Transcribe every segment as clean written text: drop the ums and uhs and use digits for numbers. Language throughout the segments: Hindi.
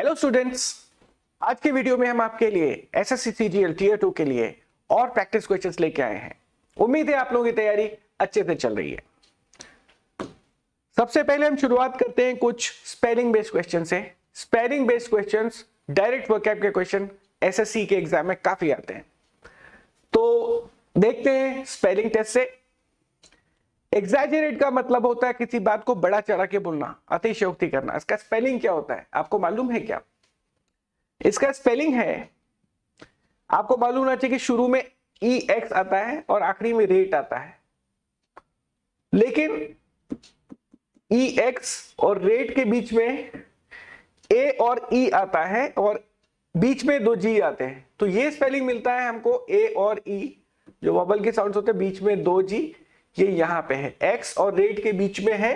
हेलो स्टूडेंट्स, आज के वीडियो में हम आपके लिए एसएससी सीजीएल टीयर 2 के लिए और प्रैक्टिस क्वेश्चंस लेके आए हैं। उम्मीद है आप लोगों की तैयारी अच्छे से चल रही है। सबसे पहले हम शुरुआत करते हैं कुछ स्पेलिंग बेस्ड क्वेश्चन से। Spelling based questions direct vocab के क्वेश्चन एसएससी के एग्जाम में काफी आते हैं, तो देखते हैं स्पेलिंग टेस्ट से। एग्जैजरेट का मतलब होता है किसी बात को बड़ा चढ़ा के बोलना, अतिशयोक्ति करना। इसका स्पेलिंग क्या होता है आपको मालूम है क्या? इसका स्पेलिंग है, आपको मालूम होना चाहिए कि शुरू में EX आता है और आखिरी में रेट आता है, लेकिन EX और रेट के बीच में A और E आता है और बीच में 2 G आते हैं, तो ये स्पेलिंग मिलता है हमको A और E, जो वॉवल के साउंड्स होते हैं बीच में 2 G, ये यहां पे है। X और रेट के बीच में है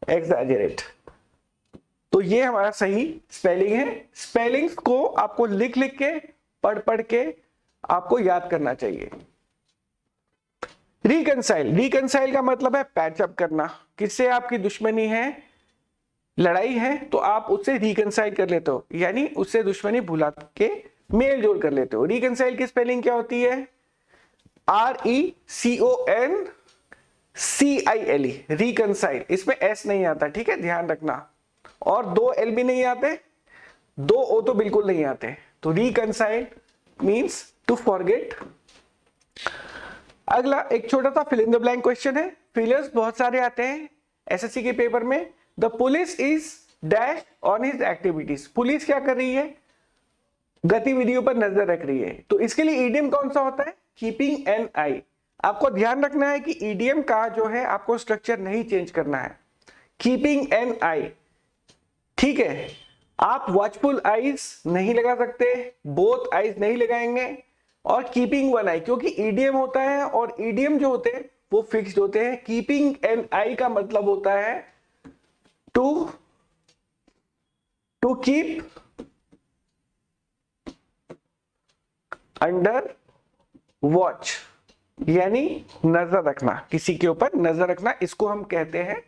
एग्जैजरेट, तो ये हमारा सही स्पेलिंग है। स्पेलिंग्स को आपको लिख लिख के पढ़ के आपको याद करना चाहिए। रिकंसाइल, रिकंसाइल का मतलब है पैच अप करना। किससे आपकी दुश्मनी है, लड़ाई है, तो आप उससे रिकंसाइल कर लेते हो, यानी उससे दुश्मनी भुला के मेल जोल कर लेते हो। रिकंसाइल की स्पेलिंग क्या होती है? RECONCILE, reconcile. इसमें S नहीं आता, ठीक है, ध्यान रखना। और 2 L भी नहीं आते, 2 O तो बिल्कुल नहीं आते। तो रिकंसाइल मींस टू फॉरगेट। अगला एक छोटा सा fill in the blank question है। फिलर्स बहुत सारे आते हैं एसएससी के पेपर में। The police is dash on his activities. Police क्या कर रही है? गतिविधियों पर नजर रख रही है। तो इसके लिए ईडियम कौन सा होता है? कीपिंग एन आई। आपको ध्यान रखना है कि ईडियम का जो है आपको स्ट्रक्चर नहीं चेंज करना है। कीपिंग एन आई, ठीक है। आप वॉचफुल आईज नहीं लगा सकते, बोथ आईज नहीं लगाएंगे, और कीपिंग वन आई, क्योंकि ईडियम होता है और ईडियम जो होते हैं वो फिक्स्ड होते हैं। कीपिंग एन आई का मतलब होता है टू कीप अंडर वॉच, यानी नजर रखना, किसी के ऊपर नजर रखना, इसको हम कहते हैं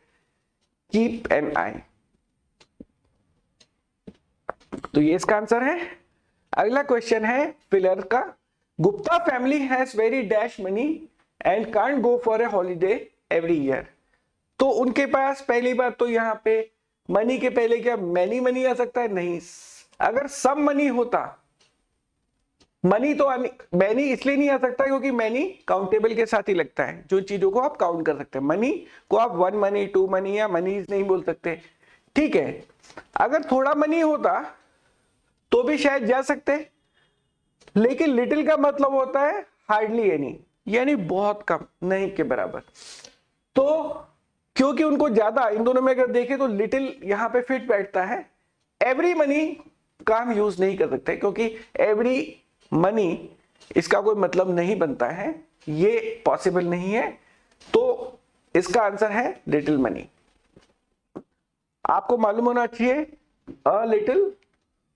कीप एन आई। तो ये इसका आंसर है। अगला क्वेश्चन है फिलर का। Gupta family has very dash money and can't go for a holiday every year. तो उनके पास पहली बात तो यहाँ पे मनी के पहले क्या मैनी मनी आ सकता है? नहीं। अगर सम मनी होता, मनी तो मैनी इसलिए नहीं आ सकता क्योंकि मैनी काउंटेबल के साथ ही लगता है, जो चीजों को आप काउंट कर सकते हैं। मनी को आप 1 मनी 2 मनी या मनीज नहीं बोल सकते, ठीक है। अगर थोड़ा मनी होता तो भी शायद जा सकते, लेकिन लिटिल का मतलब होता है हार्डली एनी, यानी बहुत कम, नहीं के बराबर। तो क्योंकि उनको ज्यादा, इन दोनों में अगर देखें तो लिटिल यहां पे फिट बैठता है। एवरी मनी का हम यूज नहीं कर सकते क्योंकि एवरी मनी इसका कोई मतलब नहीं बनता है, ये पॉसिबल नहीं है। तो इसका आंसर है लिटिल मनी। आपको मालूम होना चाहिए अ लिटिल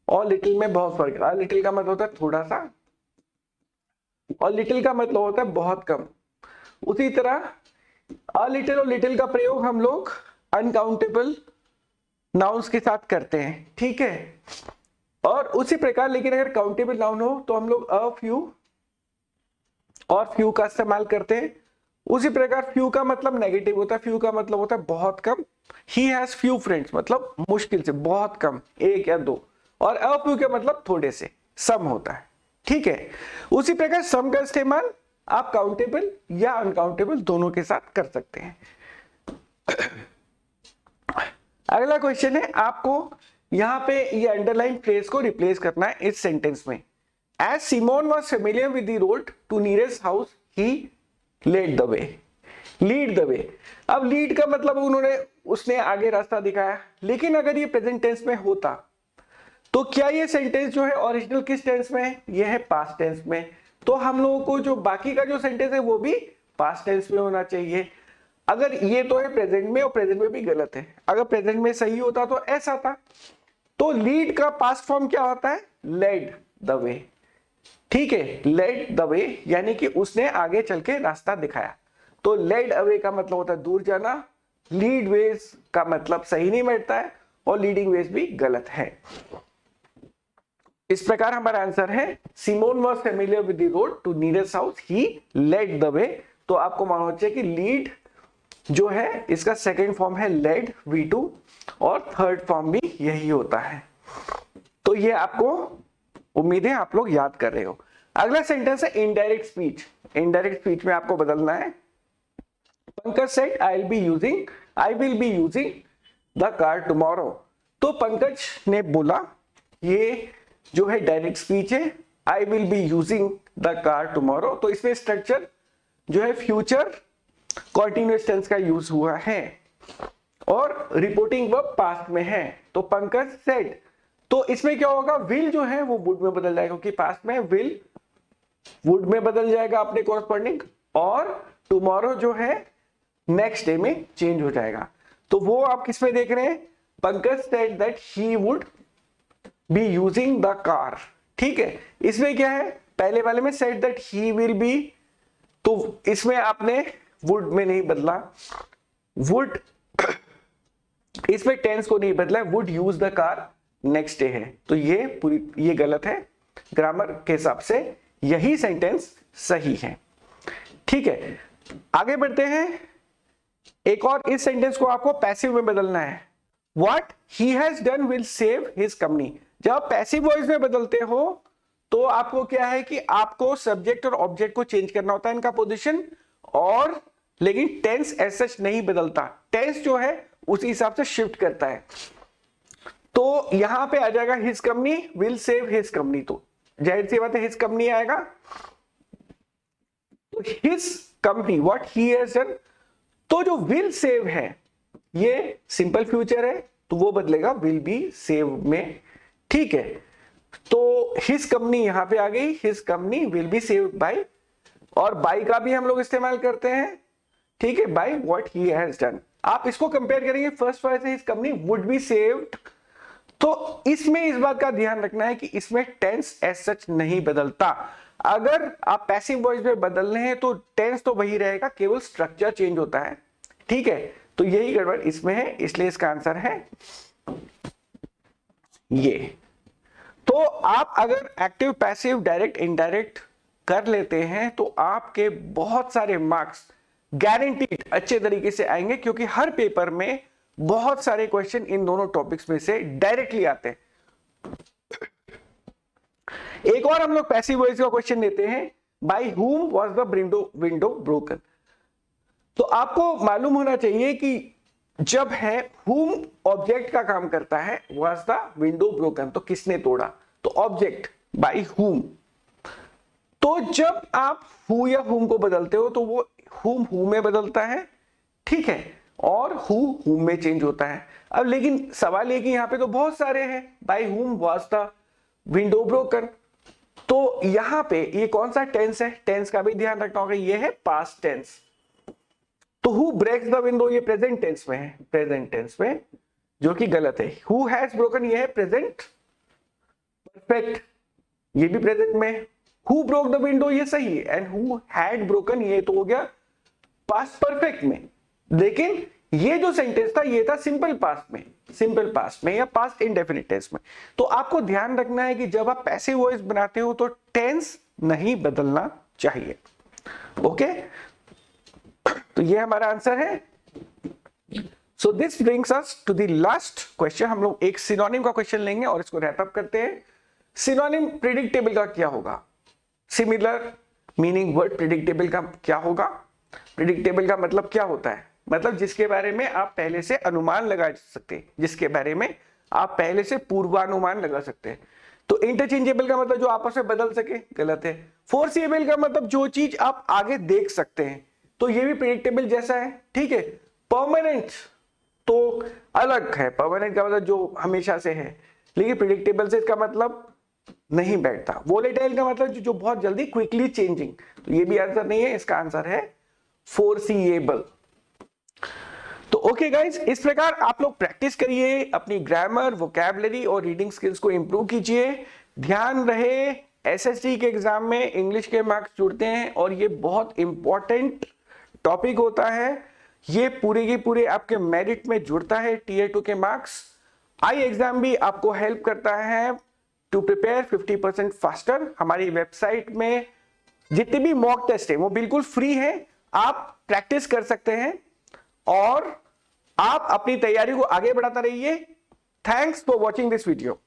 और लिटिल में बहुत फर्क है। अ लिटिल का मतलब होता है थोड़ा सा और लिटिल का मतलब होता है बहुत कम। उसी तरह अ लिटिल और लिटिल का प्रयोग हम लोग अनकाउंटेबल नाउन्स के साथ करते हैं, ठीक है। और उसी प्रकार, लेकिन अगर काउंटेबल नाउन हो तो हम लोग अ फ्यू और फ्यू का इस्तेमाल करते हैं। उसी प्रकार फ्यू का मतलब नेगेटिव होता है, फ्यू का मतलब होता है बहुत कम। ही हैज फ्यू फ्रेंड्स, मतलब मुश्किल से, बहुत कम, 1 या 2। और अ फ्यू का मतलब थोड़े से, सम होता है, ठीक है। उसी प्रकार सम का इस्तेमाल आप काउंटेबल या अनकाउंटेबल दोनों के साथ कर सकते हैं। अगला क्वेश्चन है, आपको यहां पे ये अंडरलाइन फ्रेज को रिप्लेस करना है इस सेंटेंस में। As Simon was familiar with the road to nearest house he led the way. Lead the way, अब लीड का मतलब उसने आगे रास्ता दिखाया, लेकिन अगर ये प्रेजेंट टेंस में होता तो क्या ये सेंटेंस जो है ओरिजिनल किस टेंस में है? ये है पास्ट टेंस में। तो हम लोगों को जो बाकी का जो सेंटेंस है वो भी पास्ट टेंस में होना चाहिए। अगर ये तो है प्रेजेंट में और प्रेजेंट में भी गलत है। अगर प्रेजेंट में सही होता तो ऐसा था। तो लीड का पास्ट फॉर्म क्या होता है? लेड द वे, ठीक है। लेड द वे यानी कि उसने आगे चल के रास्ता दिखाया। तो लेड अवे का मतलब होता है दूर जाना। लीड वेज का मतलब सही नहीं बैठता है, और लीडिंग वेज भी गलत है। इस प्रकार हमारा आंसर है Simon was familiar with the road to nearest house, he led the way. तो आपको मालूम होना चाहिए कि लीड जो है इसका सेकेंड फॉर्म है लेड V2 और थर्ड फॉर्म भी यही होता है। तो ये आपको उम्मीद है आप लोग याद कर रहे हो। अगला सेंटेंस है इनडायरेक्ट स्पीच। इनडायरेक्ट स्पीच में आपको बदलना है, Pankaj said I will be using the car tomorrow. तो पंकज ने बोला, ये जो है डायरेक्ट स्पीच है, I will be using the car tomorrow. तो इसमें स्ट्रक्चर जो है फ्यूचर कॉन्टिन्यूअस टेंस का यूज हुआ है और रिपोर्टिंग वर्ब पास्ट में है। तो पंकज सेड, तो इसमें क्या होगा, विल जो है वो वुड में बदल जाएगा, क्योंकि पास्ट में विल वुड में बदल जाएगा अपने कॉरस्पॉन्डिंग, और टुमारो जो है नेक्स्ट डे में चेंज हो जाएगा। तो वो आप किस में देख रहे हैं, Pankaj said that he would be using the car. ठीक है, इसमें क्या है, पहले वाले में said that he will be, तो इसमें आपने वुड में नहीं बदला, वुड इसमें टेंस को नहीं बदला, would use the car next day है। तो ये गलत है, ग्रामर के हिसाब से यही सेंटेंस सही है। ठीक है, आगे बढ़ते हैं। एक और, इस सेंटेंस को आपको पैसिव में बदलना है। What he has done will save his company. जब पैसिव वॉइस में बदलते हो तो आपको क्या है कि आपको सब्जेक्ट और ऑब्जेक्ट को चेंज करना होता है इनका पोजीशन, और लेकिन टेंस एज सच नहीं बदलता, टेंस जो है उसी हिसाब से शिफ्ट करता है। तो यहां पे आ जाएगा his company will save his company, तो जाहिर सी बात है हिज कंपनी आएगा। तो his company what he has done, तो जो विल सेव है ये सिंपल फ्यूचर है, तो वो बदलेगा विल बी सेव में। ठीक है, तो हिज कंपनी यहां पे आ गई, his company will be save by, और बाय का भी हम लोग इस्तेमाल करते हैं। ठीक है, by what he has done. आप इसको कंपेयर करेंगे फर्स्ट वाले से, his company would be saved. तो इसमें इस बात का ध्यान रखना है कि इसमें टेंस एज सच नहीं बदलता। अगर आप पैसिव वॉइस में बदल रहे हैं तो टेंस तो वही रहेगा, केवल स्ट्रक्चर चेंज होता है। ठीक है, तो यही गड़बड़ इसमें है, इसलिए इसका आंसर है ये। तो आप अगर एक्टिव पैसिव डायरेक्ट इनडायरेक्ट कर लेते हैं तो आपके बहुत सारे मार्क्स गारंटीड अच्छे तरीके से आएंगे, क्योंकि हर पेपर में बहुत सारे क्वेश्चन इन दोनों टॉपिक्स में से डायरेक्टली आते हैं। एक और हम लोग पैसिव वॉइस का क्वेश्चन लेते हैं, by whom was the window broken. तो आपको मालूम होना चाहिए कि जब है हुम ऑब्जेक्ट का काम करता है, वाज द विंडो ब्रोकन, तो किसने तोड़ा, तो ऑब्जेक्ट बाय हुम। तो जब आप हु या हुम को बदलते हो तो वो हुम हु में बदलता है, ठीक है, और हुम में चेंज होता है। अब लेकिन सवाल ये कि यहाँ पे तो बहुत सारे हैं, by whom was the window broken. तो यहाँ पे ये कौन सा टेंस है, टेंस का भी ध्यान रखना होगा, ये है पास्ट टेंस। तो हु ब्रेक्स द विंडो ये प्रेजेंट टेंस में है, प्रेजेंट टेंस में, जो कि गलत है। हु हैज ब्रोकन ये है प्रेजेंट परफेक्ट, ये भी प्रेजेंट में। हु ब्रोक द विंडो ये सही है, एंड हु हैड ब्रोकन ये तो हो गया पास्ट परफेक्ट में। लेकिन ये जो सेंटेंस था ये था सिंपल पास्ट में, सिंपल पास्ट में या पास्ट इंडेफिनिट टेंस में। तो आपको ध्यान रखना है कि जब आप पैसिव वॉइस बनाते हो तो टेंस नहीं बदलना चाहिए। ओके, तो ये हमारा आंसर है। So this brings us to the last question. हम लोग एक सिनोनिम का क्वेश्चन लेंगे और इसको रैप अप करते हैं। सिनोनिम प्रिडिक्टेबल का क्या होगा, सिमिलर मीनिंग वर्ड प्रिडिक्टेबल का क्या होगा। प्रिडिक्टेबल का मतलब क्या होता है, मतलब जिसके बारे में आप पहले से अनुमान लगा सकते हैं, जिसके बारे में आप पहले से पूर्वानुमान लगा सकते हैं। तो इंटरचेंजेबल का मतलब जो आपस में बदल सके, गलत है। फोरसीएबल का मतलब जो चीज आप आगे देख सकते हैं, तो ये भी प्रिडिक्टेबल जैसा है, ठीक है। परमानेंट तो अलग है, परमानेंट का मतलब जो हमेशा से है, लेकिन प्रिडिक्टेबल से इसका मतलब नहीं बैठता। वोलेटाइल का मतलब जो बहुत जल्दी क्विकली चेंजिंग, तो ये भी आंसर नहीं है, इसका आंसर है फोरसीएबल। तो ओके गाइज, इस प्रकार आप लोग प्रैक्टिस करिए, अपनी ग्रामर, वोकैबुलरी और रीडिंग स्किल्स को इंप्रूव कीजिए। ध्यान रहे एसएसटी के एग्जाम में इंग्लिश के मार्क्स जुड़ते हैं और ये बहुत इंपॉर्टेंट टॉपिक होता है। ये पूरे के पूरे आपके मेरिट में जुड़ता है टीयर 2 के मार्क्स। आई एग्जाम भी आपको हेल्प करता है टू प्रिपेयर 50% फास्टर। हमारी वेबसाइट में जितने भी मॉक टेस्ट है वो बिल्कुल फ्री है, आप प्रैक्टिस कर सकते हैं और आप अपनी तैयारी को आगे बढ़ाते रहिए। Thanks for watching this video.